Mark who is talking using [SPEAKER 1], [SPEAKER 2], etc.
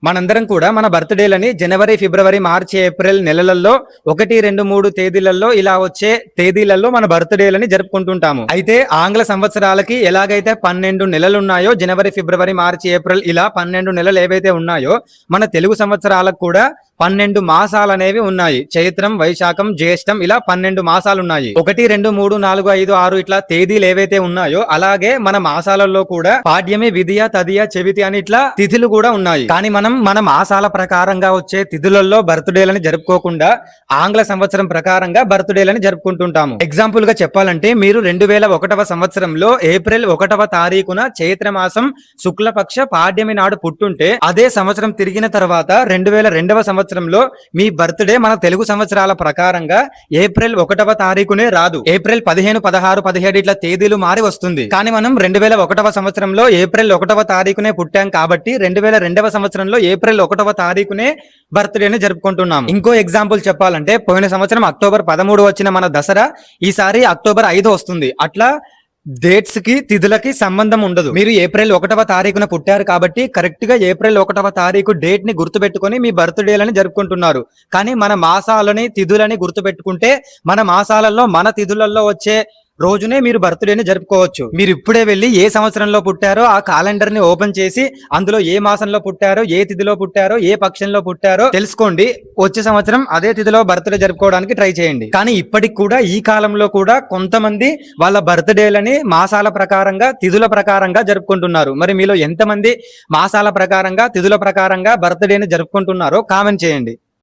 [SPEAKER 1] మనందరం కూడా మన బర్త్డేలని జనవరి, ఫిబ్రవరి, మార్చి, ఏప్రిల్ నెలలలో 1, 2, 3 తేదీలలో ఇలా వచ్చే తేదీలలో మన బర్త్డేలని జరుపుకుంటుంటాము. అయితే ఆంగ్ల సంవత్సరాలకి ఎలాగైతే 12 నెలలు ఉన్నాయో, జనవరి, ఫిబ్రవరి, మార్చి, ఏప్రిల్ ఇలా 12 నెలలు ఏవైతే ఉన్నాయో, మన తెలుగు సంవత్సరాలకు కూడా 12 మాసాలు అనేవి ఉన్నాయి. చైత్రం, వైశాఖం, జ్యేష్టం ఇలా 12 మాసాలు ఉన్నాయి. 1, 2, 3, 4, 5, 6 ఇట్లా తేదీలు ఏవైతే ఉన్నాయో అలాగే మన మాసాలలో కూడా పాడ్యమి, విధియ, తదియ, చెవితి అని ఇట్లా తిథులు కూడా ఉన్నాయి. కానీ మనం మన మాసాల ప్రకారంగా వచ్చే తిథులలో బర్త్డేలని జరుపుకోకుండా ఆంగ్ల సంవత్సరం ప్రకారంగా బర్త్డేలని జరుపుకుంటుంటాము. ఎగ్జాంపుల్ గా చెప్పాలంటే మీరు 2001వ సంవత్సరంలో ఏప్రిల్ 1వ తారీఖున చైత్ర మాసం శుక్లపక్ష పాడ్యమి నాడు పుట్టుంటే అదే సంవత్సరం తిరిగిన తర్వాత 2002వ సంవత్సరంలో మీ బర్త్డే మన తెలుగు సంవత్సరాల ప్రకారంగా ఏప్రిల్ 1వ తారీఖునే రాదు. ఏప్రిల్ 15, 16, 17 ఇట్లా తేదీలు మారి వస్తుంది. కానీ మనం 2001వ సంవత్సరంలో ఏప్రిల్ 1వ తారీఖునే పుట్టాం కాబట్టి 2002వ సంవత్సరంలో ఏప్రిల్ 1వ తారీఖునే బర్త్డేని జరుపుకుంటున్నాం. ఇంకో ఎగ్జాంపుల్ చెప్పాలంటే పోయిన సంవత్సరం అక్టోబర్ 13 వచ్చిన మన దసరా ఈసారి అక్టోబర్ 5 వస్తుంది. అట్లా డేట్స్ కి తిథులకి సంబంధం ఉండదు. మీరు ఏప్రిల్ 1వ తారీఖున పుట్టారు కాబట్టి కరెక్ట్ గా ఏప్రిల్ 1వ తారీఖు డేట్ ని గుర్తుపెట్టుకుని మీ బర్త్డేలని జరుపుకుంటున్నారు. కానీ మన మాసాలని తిథులని గుర్తుపెట్టుకుంటే మన మాసాలలో మన తిథులలో వచ్చే రోజునే మీరు బర్త్డేని జరుపుకోవచ్చు. మీరు ఇప్పుడే వెళ్ళి ఏ సంవత్సరంలో పుట్టారో ఆ క్యాలెండర్ ని ఓపెన్ చేసి అందులో ఏ మాసంలో పుట్టారో, ఏ తిథిలో పుట్టారో, ఏ పక్షంలో పుట్టారో తెలుసుకోండి. వచ్చే సంవత్సరం అదే తిథిలో బర్త్డే జరుపుకోవడానికి ట్రై చేయండి. కానీ ఇప్పటికి కూడా ఈ కాలంలో కూడా కొంతమంది వాళ్ళ బర్త్డేలని మాసాల ప్రకారంగా, తిథుల ప్రకారంగా జరుపుకుంటున్నారు. మరి మీలో ఎంతమంది మాసాల ప్రకారంగా, తిథుల ప్రకారంగా బర్త్డేని జరుపుకుంటున్నారో కామెంట్ చేయండి.